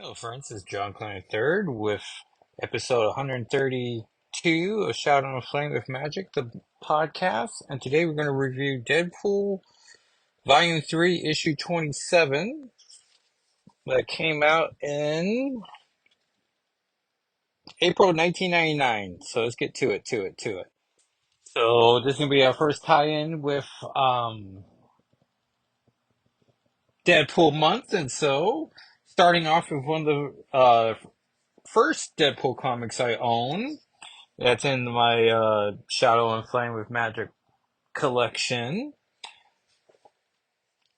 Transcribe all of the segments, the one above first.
Hello, friends. This is John Clan III with episode 132 of Shout on a Flame with Magic, the podcast. And today we're going to review Deadpool Volume 3, Issue 27, that came out in April 1999. So let's get to it. So this is going to be our first tie-in with Deadpool Month. And so starting off with one of the first Deadpool comics I own. That's in my Shadow and Flame with Magic collection.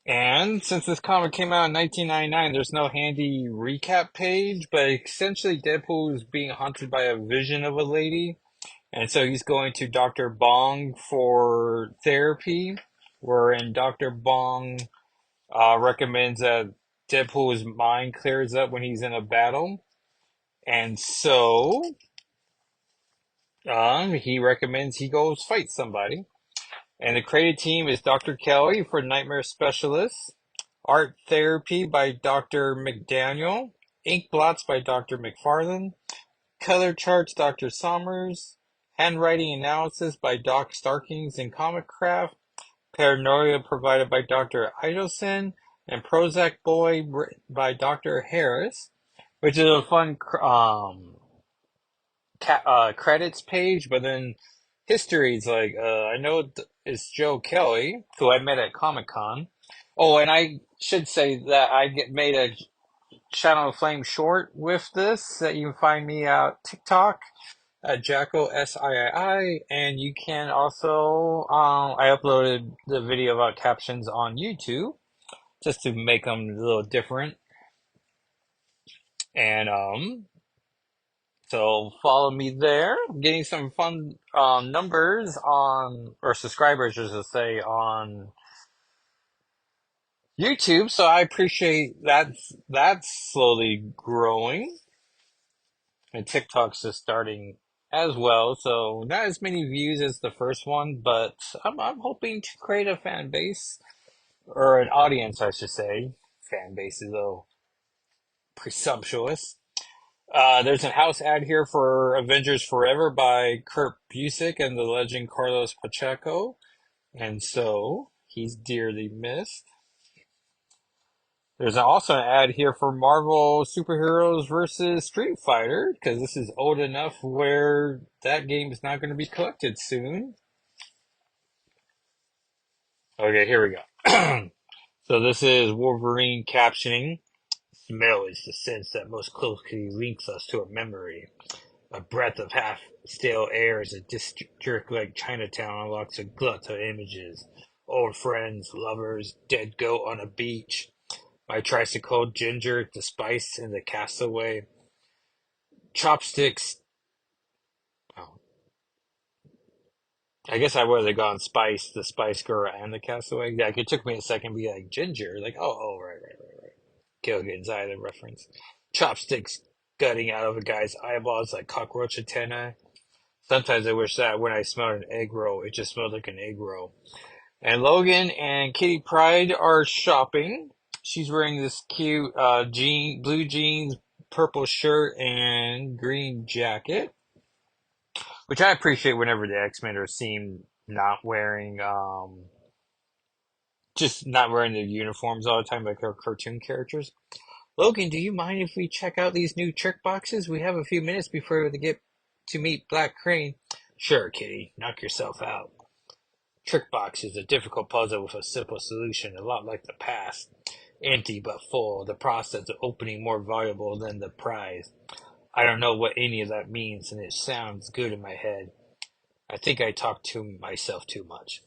And since this comic came out in 1999, there's no handy recap page, but essentially Deadpool is being haunted by a vision of a lady. And so he's going to Dr. Bong for therapy, wherein Dr. Bong recommends that Deadpool's mind clears up when he's in a battle. And so he recommends he goes fight somebody. And the created team is Dr. Kelly for Nightmare Specialists, Art Therapy by Dr. McDaniel, Ink Blots by Dr. McFarlane, Color Charts Dr. Sommers, Handwriting Analysis by Doc Starkings and Comic Craft, Paranoia provided by Dr. Idelson, and Prozac Boy by Dr. Harris, which is a fun credits page, but then history's like, I know it's Joe Kelly, who I met at Comic Con. Oh, and I should say that made a Channel of Flame short with this that you can find me at TikTok at Jacko SIII, and you can also I uploaded the video about captions on YouTube just to make them a little different, and so follow me there. I'm getting some fun numbers on, or subscribers, as I say, on YouTube. So I appreciate that's slowly growing, and TikTok's just starting as well. So not as many views as the first one, but I'm hoping to create a fan base or an audience, I should say. Fan base is a little presumptuous. There's a house ad here for Avengers Forever by Kurt Busiek and the legend Carlos Pacheco. And so he's dearly missed. There's also an ad here for Marvel Superheroes versus Street Fighter, because this is old enough where that game is not going to be collected soon. Okay, here we go. So this is Wolverine captioning. Smell is the sense that most closely links us to a memory. A breath of half-stale air as a district like Chinatown unlocks a glut of images. Old friends, lovers, dead goat on a beach. My tricycle, Ginger, the spice, and the castaway. Chopsticks. Oh, I guess I would have gone Spice, the Spice Girl, and the castaway. Yeah, it took me a second to be like, Ginger. Like, right. Gilligan's Island reference. Chopsticks gutting out of a guy's eyeballs like cockroach antennae. Sometimes I wish that when I smelled an egg roll, it just smelled like an egg roll. And Logan and Kitty Pryde are shopping. She's wearing this cute blue jeans, purple shirt, and green jacket, which I appreciate whenever the X-Men are seen not wearing, just not wearing their uniforms all the time like our cartoon characters. Logan, do you mind if we check out these new trick boxes? We have a few minutes before we get to meet Black Crane. Sure, Kitty, knock yourself out. Trick box is a difficult puzzle with a simple solution, a lot like the past. Empty but full, the process of opening more valuable than the prize. I don't know what any of that means, and it sounds good in my head. I think I talk to myself too much.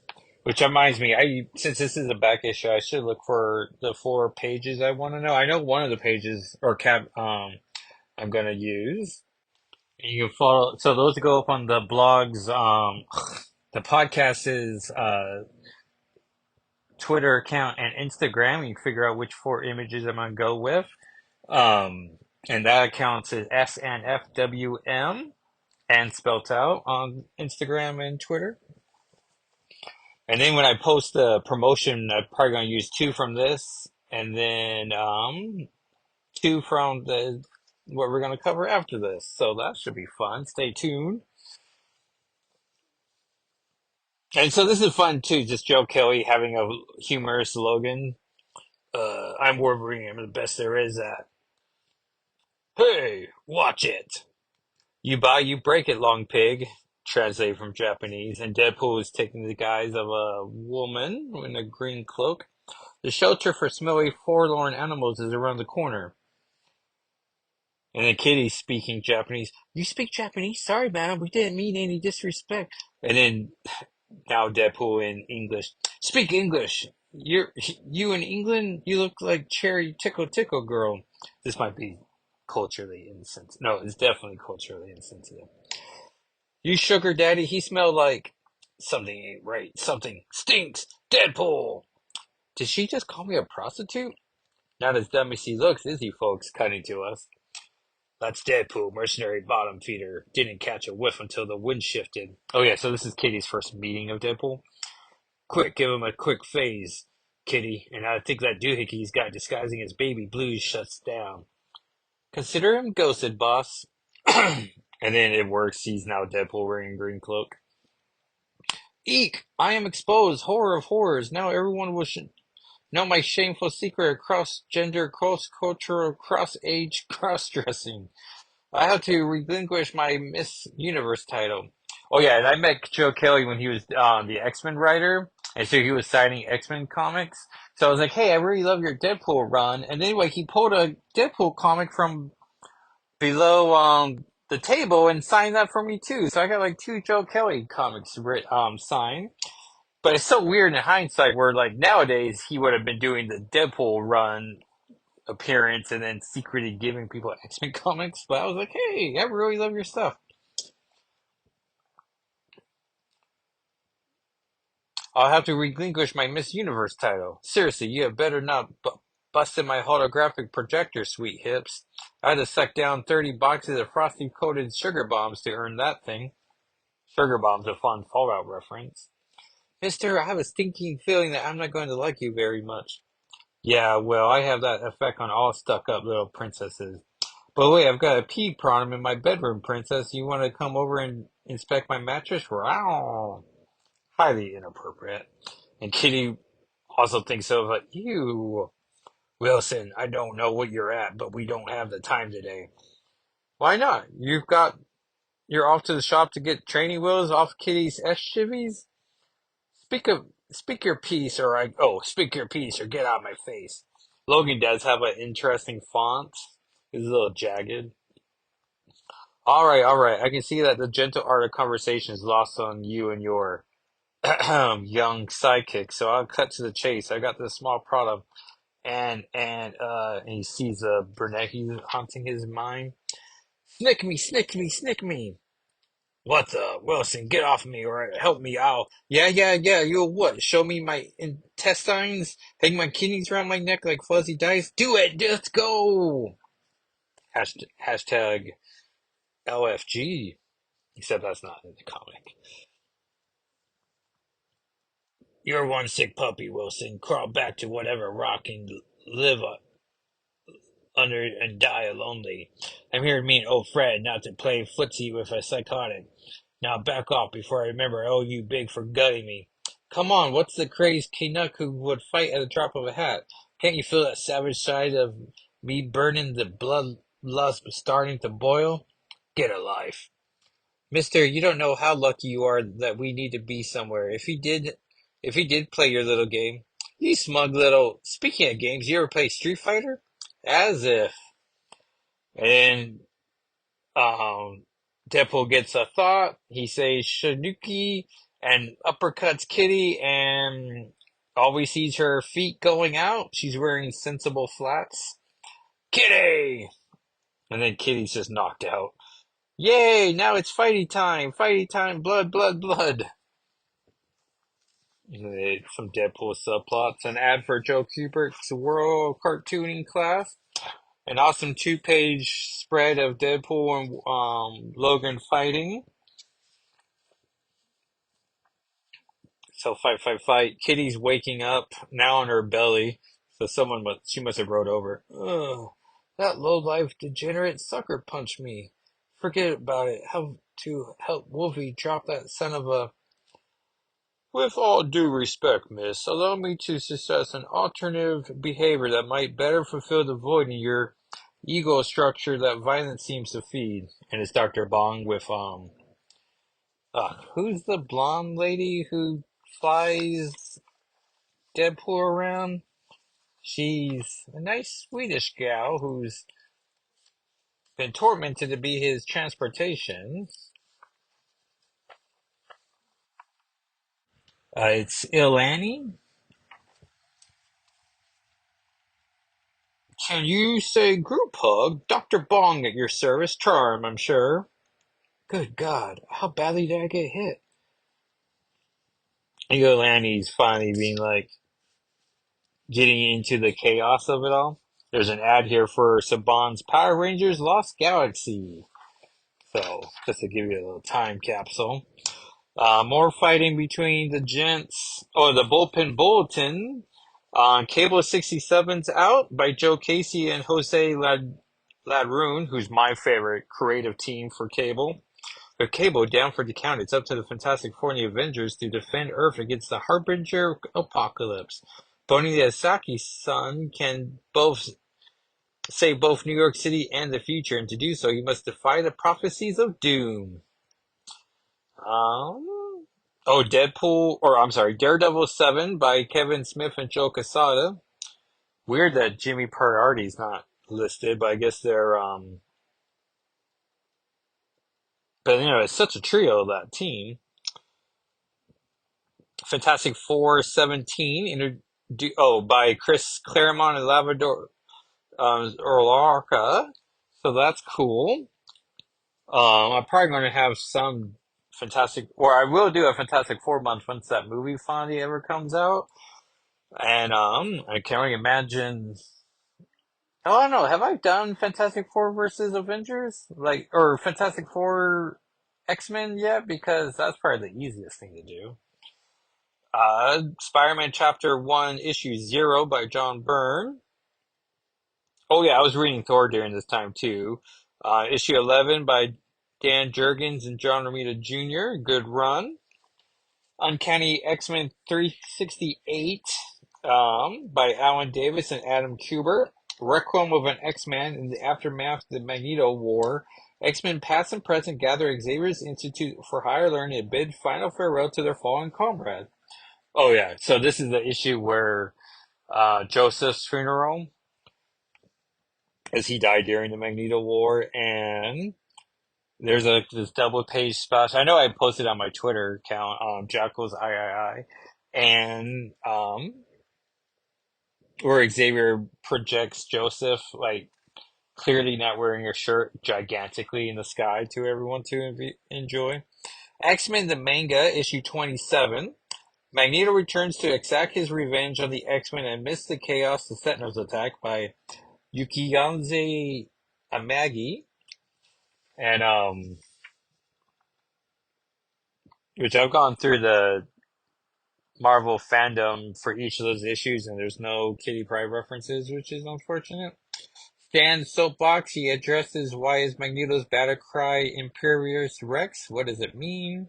Which reminds me, since this is a back issue, I should look for the 4 pages I want to know. I know one of the pages or I'm gonna use. And you can follow. So those go up on the blogs. The podcast is Twitter account and Instagram. You can figure out which 4 images I'm gonna go with. And that account is SNFWM and spelt out on Instagram and Twitter. And then when I post the promotion, I'm probably gonna use 2 from this, and then two from the what we're going to cover after this. So that should be fun. Stay tuned. And so this is fun too. Just Joe Kelly having a humorous slogan. I'm Wolverine. I'm the best there is at. Hey, watch it. You buy, you break it, long pig. Translate from Japanese. And Deadpool is taking the guise of a woman in a green cloak. The shelter for smelly, forlorn animals is around the corner. And the kitty's speaking Japanese. You speak Japanese? Sorry, man. We didn't mean any disrespect. And then now Deadpool in English. Speak English. You in England? You look like Cherry Tickle Tickle Girl. This might be culturally insensitive. No, it's definitely culturally insensitive. You sugar daddy, he smelled like something ain't right. Something stinks. Deadpool. Did she just call me a prostitute? Not as dumb as she looks, is he, folks? Cutting to us. That's Deadpool, mercenary bottom feeder. Didn't catch a whiff until the wind shifted. Oh yeah, so this is Kitty's first meeting of Deadpool. Quick, give him a quick phase, Kitty. And I think that doohickey he's got disguising his baby blues shuts down. Consider him ghosted, boss. And then it works. He's now Deadpool wearing a green cloak. Eek! I am exposed. Horror of horrors. Now everyone will know my shameful secret of cross-gender, cross-cultural, cross-age, cross-dressing. I have to relinquish my Miss Universe title. Oh yeah, and I met Joe Kelly when he was the X-Men writer, and so he was signing X-Men comics. So I was like, "Hey, I really love your Deadpool run." And anyway, he pulled a Deadpool comic from below the table and signed that for me too. So I got like two Joe Kelly comics signed. But it's so weird in hindsight, where like nowadays he would have been doing the Deadpool run appearance and then secretly giving people X-Men comics. But I was like, hey, I really love your stuff. I'll have to relinquish my Miss Universe title. Seriously, you had better not bust in my holographic projector, sweet hips. I had to suck down 30 boxes of frosty coated sugar bombs to earn that thing. Sugar bombs, a fun Fallout reference. Mister, I have a stinking feeling that I'm not going to like you very much. Yeah, well, I have that effect on all stuck up little princesses. But wait, I've got a pea problem in my bedroom, princess. You want to come over and inspect my mattress? Wow. Highly inappropriate. And Kitty also thinks of like, you, Wilson, I don't know what you're at, but we don't have the time today. Why not? You're off to the shop to get training wheels off Kitty's S-chivvies? Speak your piece speak your piece or get out of my face. Logan does have an interesting font. It's a little jagged. All right. I can see that the gentle art of conversation is lost on you and your young sidekick. So I'll cut to the chase. I got this small problem, and he sees a brunette who's haunting his mind. Snick me, snick me. What the Wilson? Get off me or help me out. Yeah. You'll what? Show me my intestines? Hang my kidneys around my neck like fuzzy dice? Do it. Let's go. Hashtag LFG. Except that's not in the comic. You're one sick puppy, Wilson. Crawl back to whatever rock and live under and die lonely. I'm here to meet old Fred, not to play footsie with a psychotic. Now back off before I remember I owe you big for gutting me. Come on, what's the crazed Canuck who would fight at the drop of a hat? Can't you feel that savage side of me burning, the bloodlust starting to boil? Get a life. Mister, you don't know how lucky you are that we need to be somewhere. If he did play your little game, you smug little. Speaking of games, you ever play Street Fighter? As if. And um, Deadpool gets a thought. He says Shanuki and uppercuts Kitty, and always sees her feet going out. She's wearing sensible flats. Kitty! And then Kitty's just knocked out. Yay! Now it's fighty time! Fighty time! Blood, blood, blood! Some Deadpool subplots. An ad for Joe Kubrick's World Cartooning class. An awesome two-page spread of Deadpool and Logan fighting. So fight. Kitty's waking up now on her belly. So she must have rode over. Ugh. That low-life degenerate sucker punched me. Forget about it. How to help Wolfie drop that son of a... With all due respect, miss, allow me to suggest an alternative behavior that might better fulfill the void in your ego structure that violence seems to feed. And it's Dr. Bong with, who's the blonde lady who flies Deadpool around? She's a nice Swedish gal who's been tormented to be his transportation. It's Ilani. Can you say group hug? Dr. Bong at your service. Charm, I'm sure. Good God, how badly did I get hit? Ilani's finally being like, getting into the chaos of it all. There's an ad here for Saban's Power Rangers Lost Galaxy. So, just to give you a little time capsule. More fighting between the gents, or the Bullpen Bulletin. On Cable 67's Out by Joe Casey and Jose Ladrune, who's my favorite creative team for Cable. With Cable down for the count, it's up to the Fantastic Four and the Avengers to defend Earth against the Harbinger Apocalypse. Bonnie the Asaki's son can both save both New York City and the future, and to do so, he must defy the prophecies of doom. Daredevil 7 by Kevin Smith and Joe Quesada. Weird that Jimmy Priorty's not listed, but I guess they're, but it's such a trio, that team. Fantastic Four 17, by Chris Claremont and Lavador, Orlarca. So that's cool. I'm probably going to have some I will do a Fantastic Four month once that movie finally ever comes out. And I can't really imagine. Oh, I don't know. Have I done Fantastic Four versus Avengers, or Fantastic Four X-Men yet? Because that's probably the easiest thing to do. Spider-Man Chapter 1, Issue 0 by John Byrne. Oh yeah, I was reading Thor during this time too. Issue 11 by Dan Jurgens and John Romita Jr. Good run. Uncanny X-Men 368 by Alan Davis and Adam Kubert. Requiem of an X-Man in the aftermath of the Magneto War. X-Men past and present gather at Xavier's Institute for Higher Learning and bid final farewell to their fallen comrade. Oh yeah, so this is the issue where Joseph's funeral, as he died during the Magneto War, and there's this double page splash. I know I posted on my Twitter account, Jackal's III, and where Xavier projects Joseph like clearly not wearing a shirt gigantically in the sky to everyone to enjoy. X-Men the manga, issue 27. Magneto returns to exact his revenge on the X-Men amidst the chaos the Sentinels attack by Yukiyanze Amagi. And which I've gone through the Marvel fandom for each of those issues, and there's no Kitty Pryde references, which is unfortunate. Stan's soapbox, he addresses why is Magneto's battle cry Imperius Rex? What does it mean?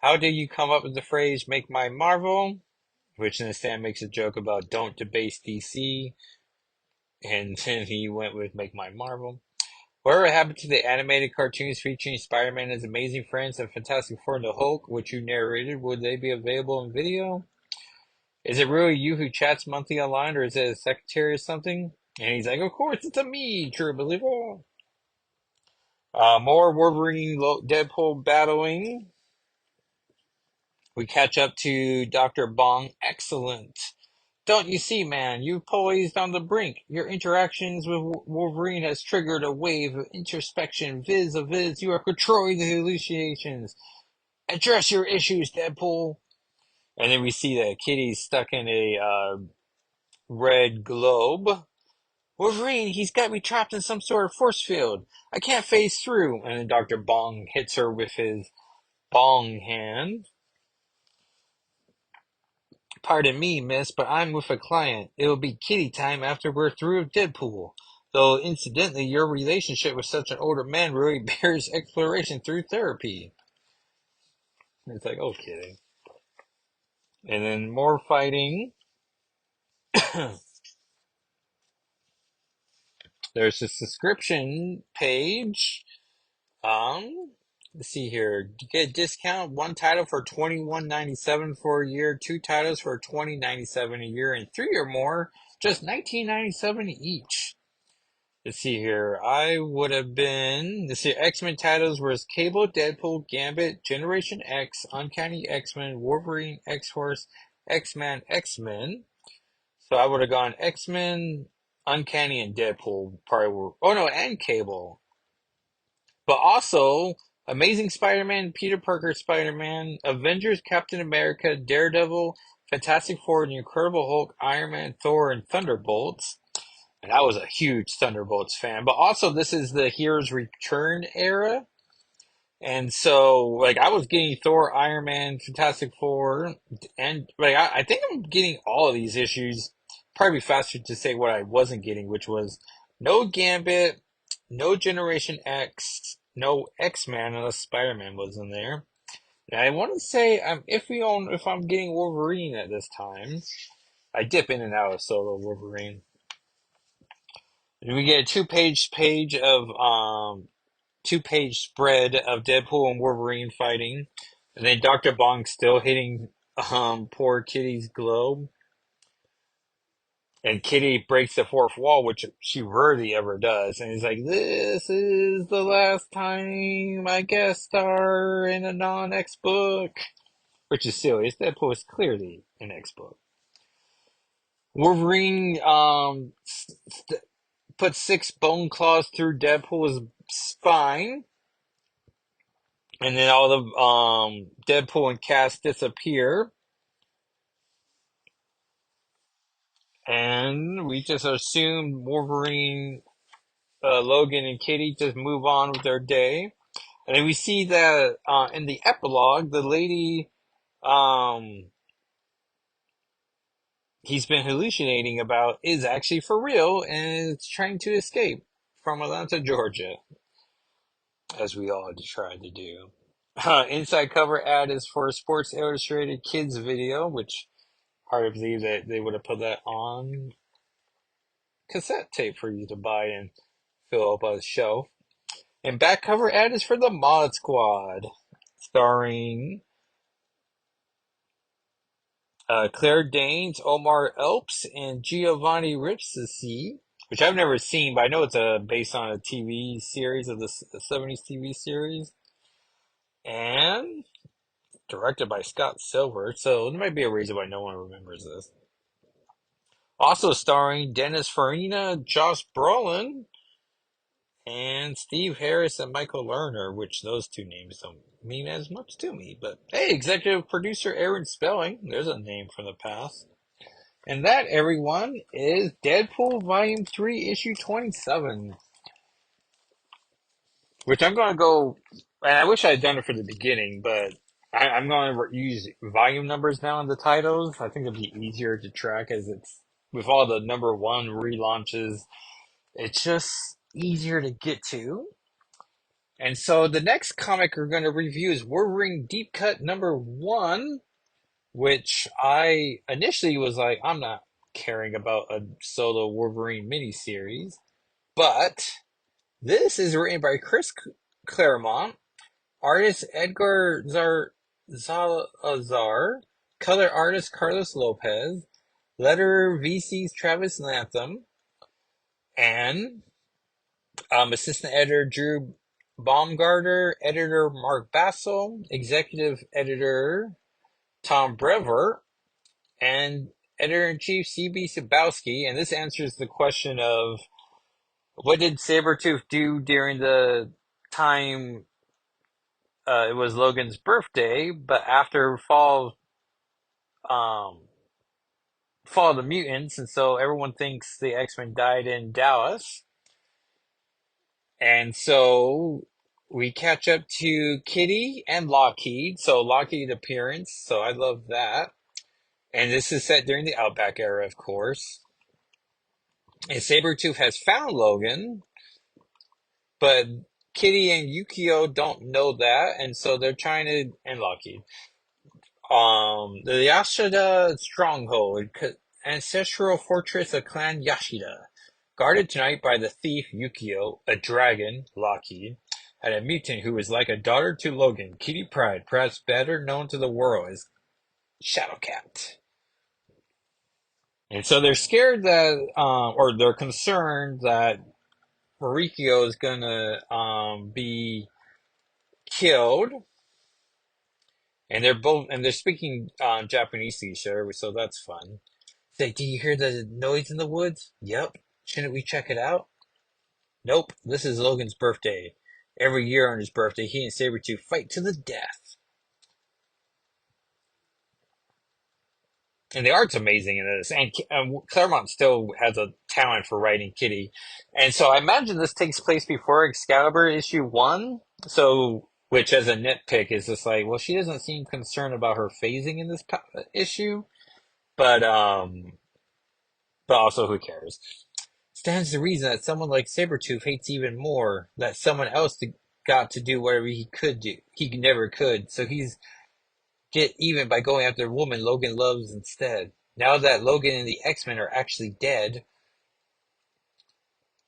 How did you come up with the phrase "make my Marvel"? Which then Stan makes a joke about don't debase DC, and then he went with "make my Marvel." Whatever happened to the animated cartoons featuring Spider-Man and his amazing friends and Fantastic Four and the Hulk, which you narrated? Would they be available in video? Is it really you who chats monthly online, or is it a secretary or something? And he's like, of course, it's a me, true believer. More Wolverine Deadpool battling. We catch up to Dr. Bong. Excellent. Don't you see, man? You've poised on the brink. Your interactions with Wolverine has triggered a wave of introspection. Viz. You are controlling the hallucinations. Address your issues, Deadpool. And then we see that Kitty's stuck in a red globe. Wolverine, he's got me trapped in some sort of force field. I can't phase through. And then Dr. Bong hits her with his bong hand. Pardon me, miss, but I'm with a client. It'll be kitty time after we're through with Deadpool. Though incidentally, your relationship with such an older man really bears exploration through therapy. And it's like, oh, kidding. And then more fighting. There's a subscription page. Let's see here. You get a discount. One title for $21.97 for a year. Two titles for $20.97 a year, and three or more, just $19.97 each. Let's see here. I would have been. Let's see. X-Men titles was Cable, Deadpool, Gambit, Generation X, Uncanny X-Men, Wolverine, X-Force, X-Man, X-Men. So I would have gone X-Men, Uncanny, and Deadpool. Probably were. Oh no, and Cable. But also Amazing Spider-Man, Peter Parker Spider-Man, Avengers, Captain America, Daredevil, Fantastic Four, The Incredible Hulk, Iron Man, Thor, and Thunderbolts. And I was a huge Thunderbolts fan. But also, this is the Heroes Return era. And so, like, I was getting Thor, Iron Man, Fantastic Four, and, like, I think I'm getting all of these issues. Probably faster to say what I wasn't getting, which was no Gambit, no Generation X, no X-Man, unless Spider-Man was in there. And I want to say I'm iffy on if I'm getting Wolverine at this time. I dip in and out of solo Wolverine. And we get a two-page of 2-page spread of Deadpool and Wolverine fighting, and then Dr. Bong still hitting poor Kitty's globe, and Kitty breaks the fourth wall, which she rarely ever does, and he's like, "This is the last time I guest star in a non-X book," which is silly. Deadpool is clearly an X book. Wolverine puts 6 bone claws through Deadpool's spine. And then all the Deadpool and Cass disappear, and we just assume Wolverine, Logan, and Kitty just move on with their day. And then we see that in the epilogue, the lady he's been hallucinating about is actually for real and is trying to escape from Atlanta, Georgia, as we all tried to do. Inside cover ad is for a Sports Illustrated Kids video, which hard to believe that they would have put that on cassette tape for you to buy and fill up a shelf. And back cover ad is for the Mod Squad, starring Claire Danes, Omar Epps, and Giovanni Ribisi, which I've never seen, but I know it's based on a TV series of the 70s TV series. And directed by Scott Silver, so there might be a reason why no one remembers this. Also starring Dennis Farina, Josh Brolin, and Steve Harris and Michael Lerner, which those two names don't mean as much to me. But hey, executive producer Aaron Spelling, there's a name from the past. And that, everyone, is Deadpool Volume 3, Issue 27. Which I'm going to go, and I wish I had done it for the beginning, but I'm going to use volume numbers now in the titles. I think it'll be easier to track as it's, with all the number one relaunches, it's just easier to get to. And so the next comic we're going to review is Wolverine Deep Cut number 1, which I initially was like, I'm not caring about a solo Wolverine miniseries. But this is written by Chris Claremont, artist Edgar Zalazar, color artist Carlos Lopez, letterer VC's Travis Lantham, and assistant editor Drew Baumgartner, editor Mark Bassel, executive editor Tom Brever, and editor-in-chief C.B. Sabowski. And this answers the question of what did Sabretooth do during the time it was Logan's birthday, but after um, Fall of the Mutants, and so everyone thinks the X-Men died in Dallas. And so we catch up to Kitty and Lockheed. So Lockheed appearance. So I love that. And this is set during the Outback era, of course. And Sabretooth has found Logan, but Kitty and Yukio don't know that, and so they're trying to, and Lockheed. The Yashida stronghold, ancestral fortress of Clan Yashida, guarded tonight by the thief Yukio, a dragon, Lockheed, and a mutant who is like a daughter to Logan, Kitty Pryde, perhaps better known to the world as Shadowcat. And so they're scared that, or they're concerned that Marikyo is gonna be killed, and they're speaking Japanese to each other, so that's fun. Say, do you hear the noise in the woods? Yep. Shouldn't we check it out? Nope. This is Logan's birthday. Every year on his birthday, he and Sabretooth fight to the death. And the art's amazing in this. And Claremont still has a talent for writing Kitty. And so I imagine this takes place before Excalibur issue 1. So, which as a nitpick is just like, well, she doesn't seem concerned about her phasing in this issue. But, um, but also who cares? Stands to reason that someone like Sabretooth hates even more that someone else got to do whatever he could do. He never could. So he's get even by going after a woman Logan loves instead. Now that Logan and the X-Men are actually dead,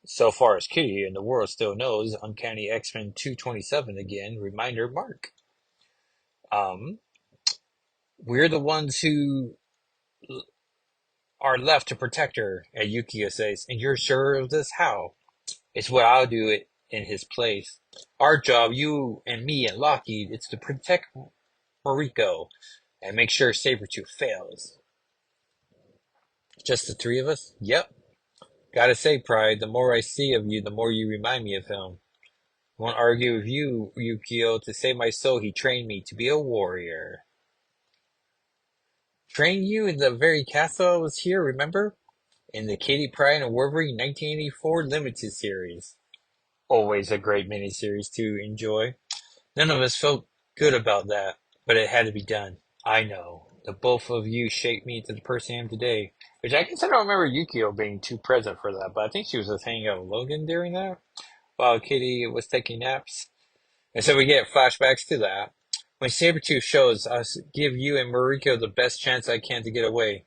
so far as Kitty and the world still knows, Uncanny X-Men 227 again, reminder Mark. Um, we're the ones who are left to protect her, and Yukio says, and you're sure of this? How? It's what I'll do it in his place. Our job, you and me and Lockheed, it's to protect Mariko and make sure Sabretooth fails. Just the three of us? Yep. Gotta say, Pride, the more I see of you, the more you remind me of him. Won't argue with you, Yukio. To save my soul, he trained me to be a warrior. Trained you in the very castle I was here, remember? In the Kitty Pryde and Wolverine 1984 limited series. Always a great miniseries to enjoy. None of us felt good about that, but it had to be done. I know. The both of you shaped me into the person I am today. Which I guess I don't remember Yukio being too present for that, but I think she was just hanging out with Logan during that while Kitty was taking naps. And so we get flashbacks to that. When Sabretooth shows us, give you and Mariko the best chance I can to get away.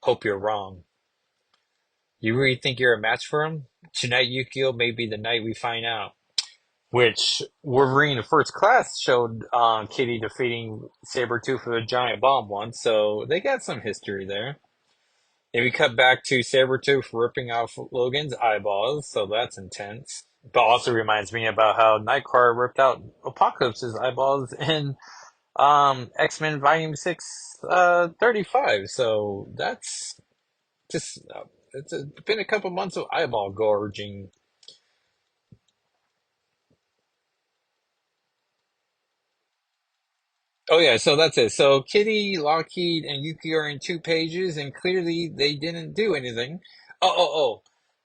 Hope you're wrong. You really think you're a match for him? Tonight, Yukio, may be the night we find out. Which Wolverine First Class showed Kitty defeating Sabretooth with a giant bomb once, so they got some history there. Then we cut back to Sabretooth ripping off Logan's eyeballs, so that's intense. But also reminds me about how Nightcrawler ripped out Apocalypse's eyeballs in X-Men Volume 6, 35. So that's just, it's been a couple months of eyeball gorging. Oh yeah, so that's it. So Kitty, Lockheed, and Yuki are in 2 pages, and clearly they didn't do anything. Oh.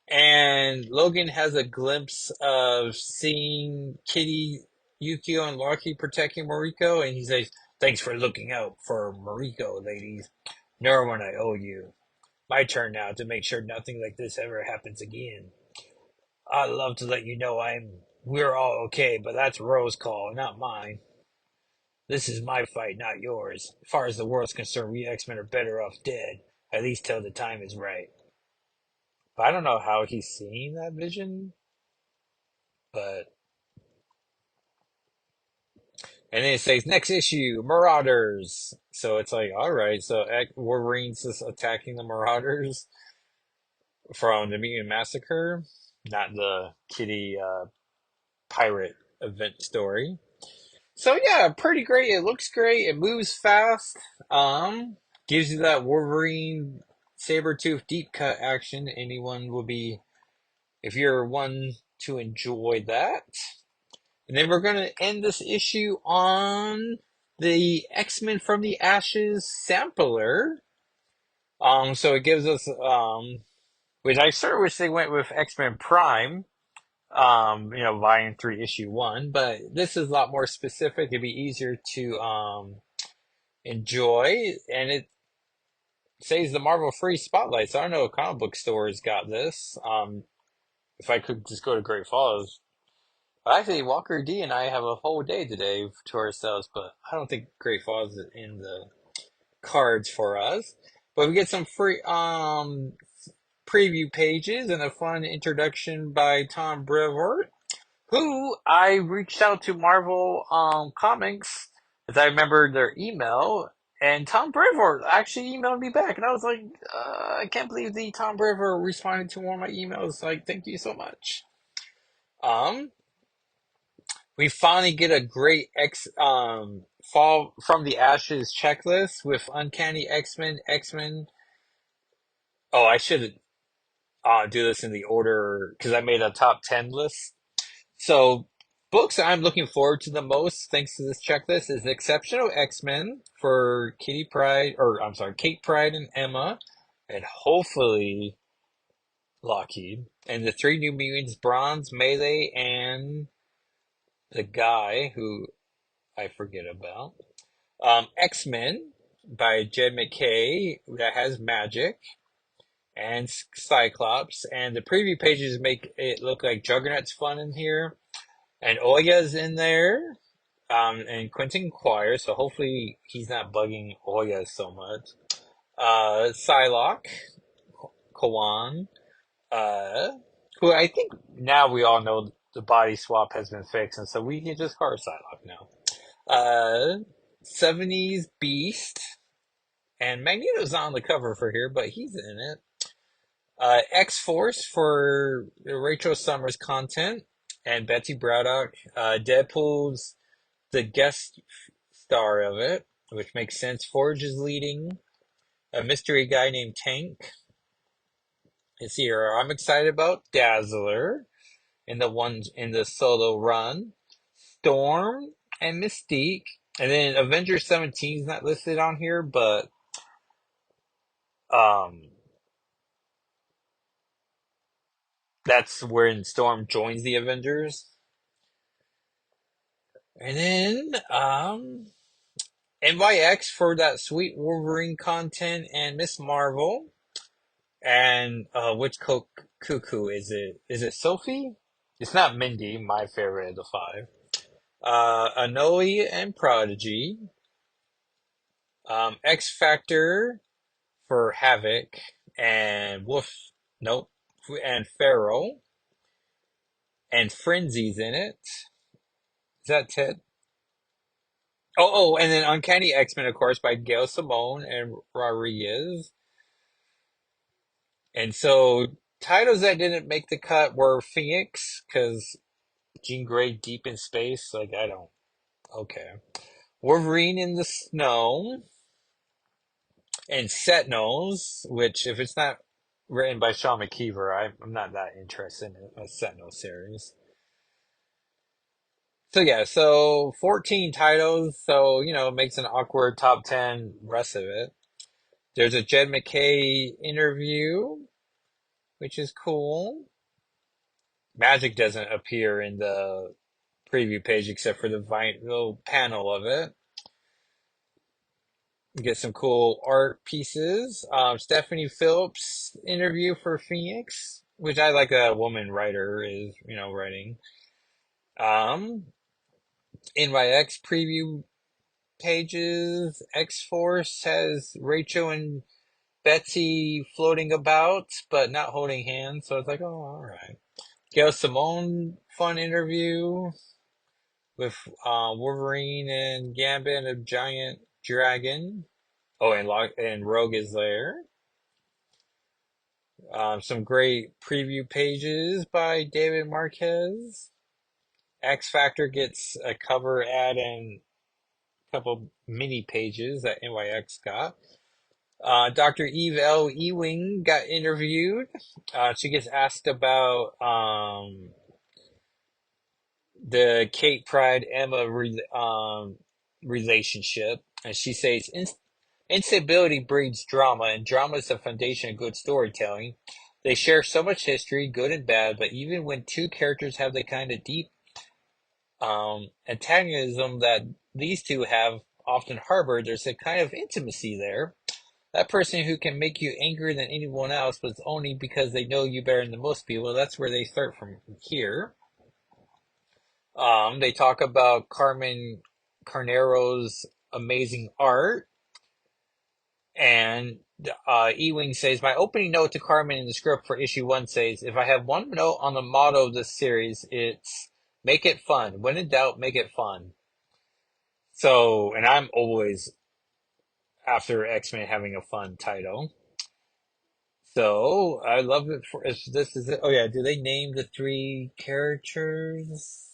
And Logan has a glimpse of seeing Kitty, Yukio, and Lockheed protecting Mariko, and he says, thanks for looking out for Mariko, ladies. Know when I owe you. My turn now to make sure nothing like this ever happens again. I'd love to let you know we're all okay, but that's Rose's call, not mine. This is my fight, not yours. As far as the world's concerned, we X-Men are better off dead, at least till the time is right. But I don't know how he's seeing that vision, but... And then it says, next issue, Marauders. So it's like, alright, so Wolverine's just attacking the Marauders from the Mutant Massacre, not the Kitty pirate event story. So yeah, pretty great. It looks great. It moves fast. Gives you that Wolverine Sabretooth deep cut action. Anyone will be, if you're one to enjoy that. And then we're gonna end this issue on the X-Men from the Ashes sampler. So it gives us which I sort of wish they went with X-Men Prime. Volume 3, issue 1, but this is a lot more specific. It'd be easier to enjoy, and says the Marvel free spotlight. So I don't know if comic book stores got this. If I could just go to Great Falls. Actually, Walker D and I have a whole day today to ourselves, but I don't think Great Falls is in the cards for us. But we get some free preview pages and a fun introduction by Tom Brevoort, who I reached out to Marvel Comics as I remembered their email, and Tom Brevoort actually emailed me back, and I was like, I can't believe the Tom Brevoort responded to one of my emails. Like, thank you so much. Um, we finally get a great fall from the ashes checklist with Uncanny X Men. Oh, I should do this in the order because I made a top 10 list. So, books I'm looking forward to the most, thanks to this checklist, is Exceptional X-Men for Kitty Pryde, or I'm sorry, Kate Pryde and Emma, and hopefully Lockheed, and the three New Mutants, Bronze, Melee, and the guy who I forget about. X-Men by Jed McKay that has magic and Cyclops, and the preview pages make it look like Juggernaut's fun in here, and Oya's in there, and Quentin Quire, so hopefully he's not bugging Oya so much. Psylocke, Kawan, uh, who I think now we all know the body swap has been fixed, and so we can just call her Psylocke now. 70s Beast, and Magneto's not on the cover for here, but he's in it. X-Force for Rachel Summers content, and Betsy Braddock. Deadpool's the guest star of it, which makes sense. Forge is leading. A mystery guy named Tank is here. I'm excited about Dazzler in the solo run. Storm and Mystique. And then Avengers 17 is not listed on here, but um that's when Storm joins the Avengers. And then NYX for that sweet Wolverine content and Miss Marvel. And which cuckoo is it? Is it Sophie? It's not Mindy, my favorite of the five. Anoa'i and Prodigy. X Factor for Havoc and Wolf. Nope. And Pharaoh. And Frenzy's in it. Is that Ted? And then Uncanny X-Men, of course, by Gail Simone and Rodriguez. And so titles that didn't make the cut were Phoenix, because Jean Grey Deep in Space. Like, I don't. Okay. Wolverine in the Snow. And Sentinels, which, if it's not written by Sean McKeever, I'm not that interested in a Sentinel series. So, yeah, so 14 titles. So, it makes an awkward top 10 rest of it. There's a Jed McKay interview, which is cool. Magic doesn't appear in the preview page except for the little panel of it. Get some cool art pieces. Stephanie Phillips interview for Phoenix, which I like a woman writer is, writing. Um, NYX preview pages. X Force has Rachel and Betsy floating about, but not holding hands. So it's like, oh, all right. Gail Simone fun interview with Wolverine and Gambit and a giant dragon. Oh, and Rogue is there. Some great preview pages by David Marquez. X Factor gets a cover ad and a couple mini pages that NYX got. Dr. Eve L. Ewing got interviewed. She gets asked about the Kate Pride Emma relationship, and she says instability breeds drama, and drama is the foundation of good storytelling. They share so much history, good and bad, but even when two characters have the kind of deep antagonism that these two have often harbored, there's a kind of intimacy there. That person who can make you angrier than anyone else, but it's only because they know you better than most people. That's where they start from here. They talk about Carmen Carnero's amazing art, and Ewing says, my opening note to Carmen in the script for issue one says, if I have one note on the motto of this series, it's make it fun. When in doubt, make it fun. So, and I'm always after X-Men having a fun title. So, I love it for, if this is it. Oh yeah, do they name the three characters?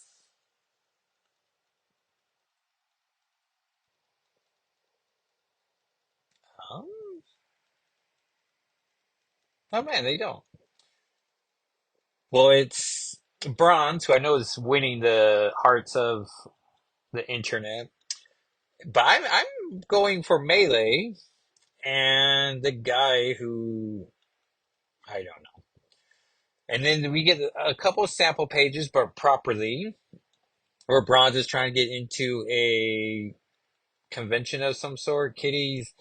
Um, oh man, they don't. Well, it's Bronze, who I know is winning the hearts of the internet. But I'm going for Melee and the guy who I don't know. And then we get a couple of sample pages, but properly, where Bronze is trying to get into a convention of some sort. Kitty's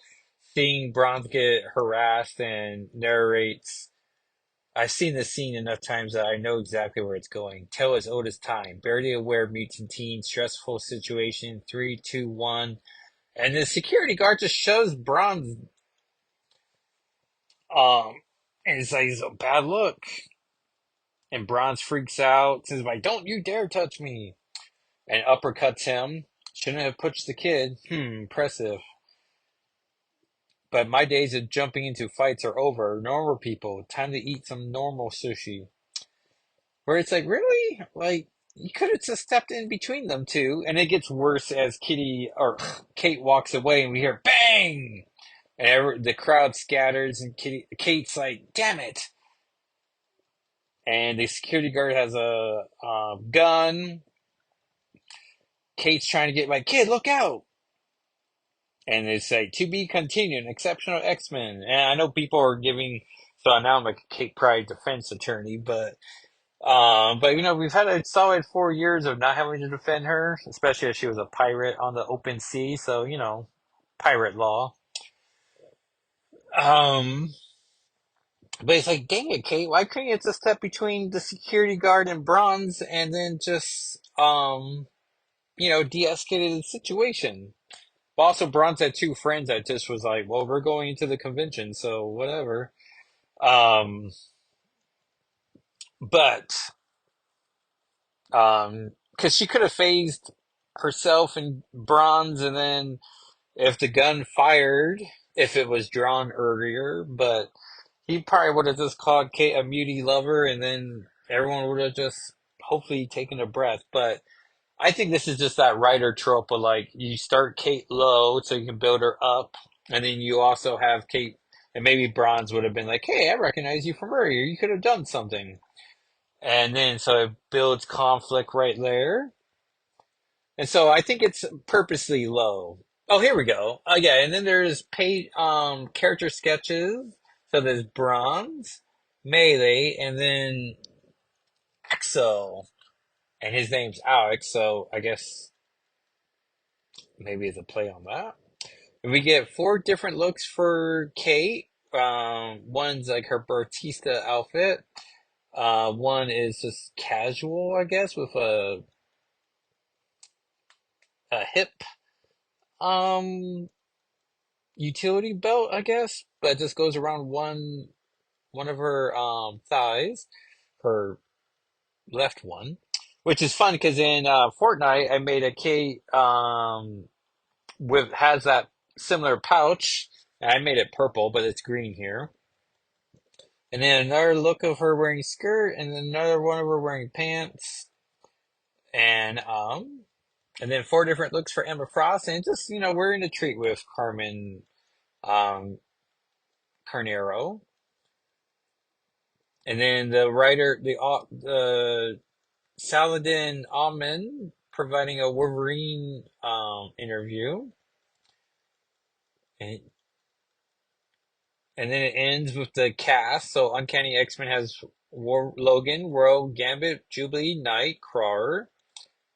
seeing Bronze get harassed and narrates. I've seen this scene enough times that I know exactly where it's going. Tale as old as time. Barely aware mutant teen, stressful situation. Three, two, one. And the security guard just shoves Bronze. And it's like it's a bad look. And Bronze freaks out. Says like, "Don't you dare touch me!" And uppercuts him. Shouldn't have pushed the kid. Impressive. But my days of jumping into fights are over. Normal people. Time to eat some normal sushi. Where it's like, really? Like, you could have just stepped in between them two. And it gets worse as Kitty or Kate walks away and we hear bang! And the crowd scatters and Kate's like, damn it. And the security guard has a gun. Kate's trying to get like, kid, look out. And they say, to be continued, exceptional X-Men. And I know people are giving, so now I'm like a Kate Pride defense attorney, but you know, we've had a solid 4 years of not having to defend her, especially as she was a pirate on the open sea. So, you know, pirate law. Um, but it's like, dang it, Kate, why couldn't you just step between the security guard and Bronze and then just, you know, de-escalated the situation? But also, Bronze had two friends that just was like, well, we're going to the convention, so whatever. Um, but, because she could have phased herself and Bronze, and then if the gun fired, if it was drawn earlier, but he probably would have just called Kate a muty lover, and then everyone would have just hopefully taken a breath. But I think this is just that writer trope of like you start Kate low so you can build her up, and then you also have Kate, and maybe Bronze would have been like, "Hey, I recognize you from earlier. You could have done something," and then so it builds conflict right there, and so I think it's purposely low. Oh, here we go. Oh yeah, and then there's character sketches. So there's Bronze, Melee, and then Axel, and his name's Alex. So I guess maybe it's a play on that. We get four different looks for Kate. One's like her Bautista outfit. One is just casual, I guess, with a hip um utility belt, I guess, but it just goes around one of her thighs, her left one, which is fun because in Fortnite I made a Kate with has that similar pouch. And I made it purple, but it's green here. And then another look of her wearing skirt, and then another one of her wearing pants, and and then four different looks for Emma Frost, and just you know we're in a treat with Carmen um Carnero, and then the writer the Saladin Ahmed providing a Wolverine interview, and and then it ends with the cast. So Uncanny X-Men has Logan, Rogue, Gambit, Jubilee, Knight, Crawler,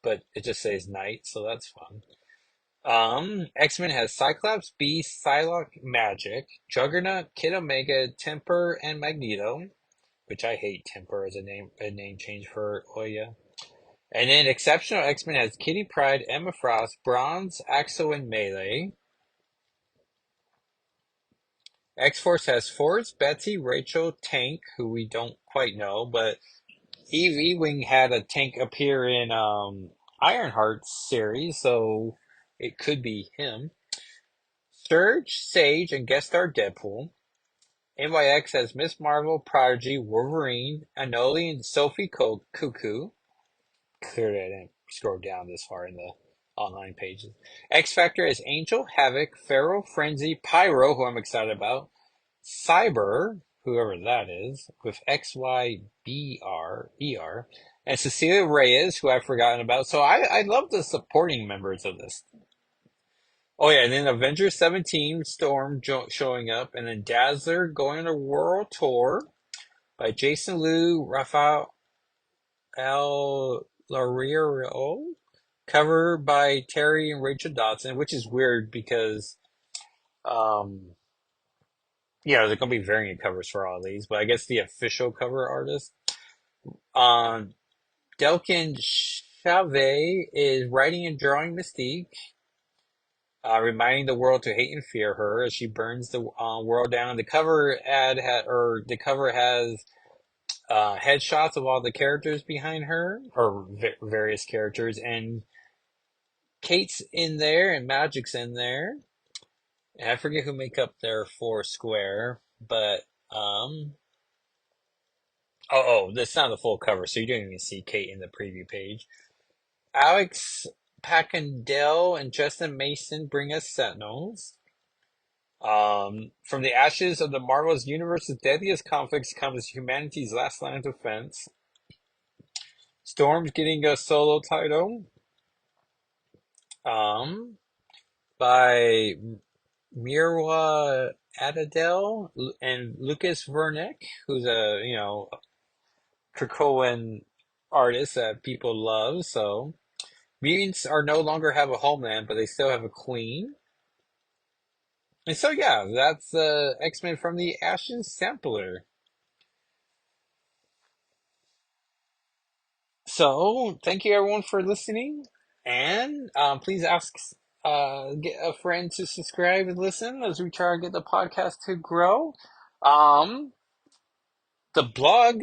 but it just says Knight, so that's fun. X-Men has Cyclops, Beast, Psylocke, Magic, Juggernaut, Kid Omega, Temper, and Magneto, which I hate Temper as a name change for Oya. And then Exceptional X-Men has Kitty Pryde, Emma Frost, Bronze, Axel, and Melee. X-Force has Force, Betsy, Rachel, Tank, who we don't quite know, but Eve Wing had a Tank appear in Ironheart's series, so it could be him. Surge, Sage, and guest star Deadpool. NYX has Miss Marvel, Prodigy, Wolverine, Anoli, and Sophie Cuckoo. Clearly, I didn't scroll down this far in the online pages. X Factor has Angel, Havoc, Pharaoh, Frenzy, Pyro, who I'm excited about, Cyber, whoever that is, with XYBRER, and Cecilia Reyes, who I've forgotten about. So I love the supporting members of this. Oh yeah, and then Avengers 17, Storm showing up, and then Dazzler going on a world tour by Jason Liu, Rafael Lario, cover by Terry and Rachel Dotson, which is weird because, um, yeah, there's going to be variant covers for all these, but I guess the official cover artist, um, Delkin Chave is writing and drawing Mystique, reminding the world to hate and fear her as she burns the world down. The cover the cover has headshots of all the characters behind her, or various characters, and Kate's in there and Magic's in there. And I forget who make up their four square, but that's not the full cover, so you don't even see Kate in the preview page. Alex Packendell and Justin Mason bring us Sentinels. From the ashes of the Marvel's universe's deadliest conflicts comes humanity's last line of defense. Storm's getting a solo title. Um, by Mirwa Adadel and Lucas Vernick, who's a Krakoan artist that people love. So mutants are no longer have a homeland, but they still have a queen. And so yeah, that's X-Men from the Ashes sampler. So thank you everyone for listening, and please get a friend to subscribe and listen as we try to get the podcast to grow. Um, the blog,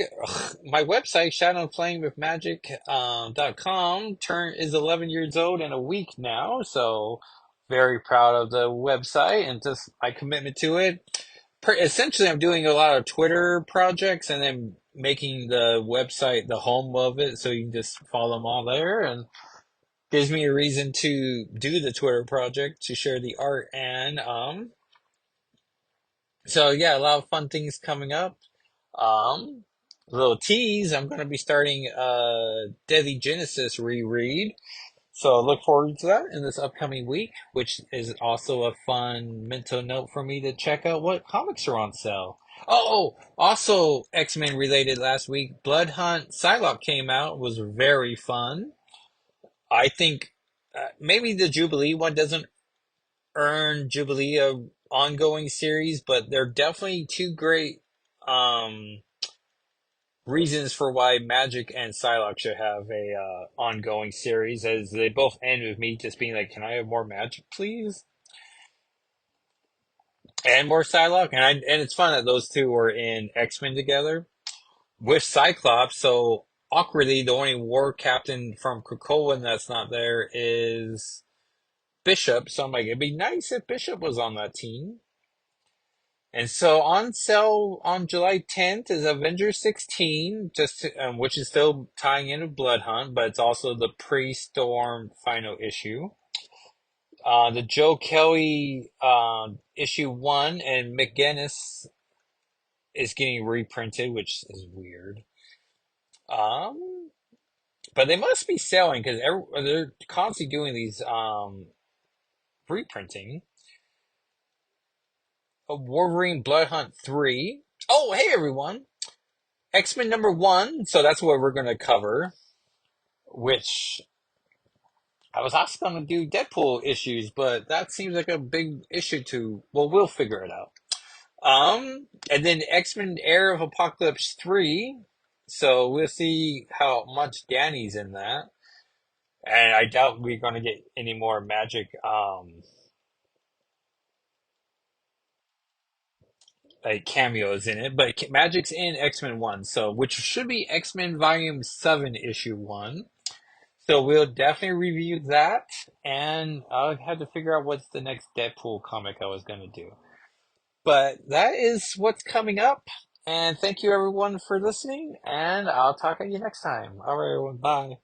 my website, shadowplayingwithmagic.com, is 11 years old in a week now, so very proud of the website and just my commitment to it. Essentially, I'm doing a lot of Twitter projects and then making the website the home of it, so you can just follow them all there, and gives me a reason to do the Twitter project to share the art. And so yeah, a lot of fun things coming up. Um, a little tease, I'm going to be starting Deadly Genesis reread. So look forward to that in this upcoming week, which is also a fun mental note for me to check out what comics are on sale. Also X-Men related last week, Blood Hunt Psylocke came out, was very fun. I think maybe the Jubilee one doesn't earn Jubilee a ongoing series, but they're definitely two great um reasons for why Magic and Psylocke should have a ongoing series, as they both end with me just being like, "Can I have more Magic, please?" And more Psylocke, and it's fun that those two are in X-Men together with Cyclops. So awkwardly, the only war captain from Krakoa that's not there is Bishop. So I'm like, it'd be nice if Bishop was on that team. And so on sale on July 10th is Avengers 16, which is still tying into Blood Hunt, but it's also the pre-Storm final issue. The Joe Kelly issue 1 and McGinnis is getting reprinted, which is weird. Um, but they must be selling because they're constantly doing these reprinting. Wolverine Blood Hunt 3. Oh, hey everyone! X-Men number 1, so that's what we're going to cover, which I was also going to do Deadpool issues, but that seems like a big issue to. Well, we'll figure it out. And then X-Men Era of Apocalypse 3. So we'll see how much Danny's in that. And I doubt we're going to get any more Magic like cameos in it, but Magic's in X-Men 1, so which should be X-Men Volume 7 issue 1. So we'll definitely review that, and I had to figure out what's the next Deadpool comic I was going to do. But that is what's coming up, and thank you everyone for listening, and I'll talk to you next time. All right, everyone, bye.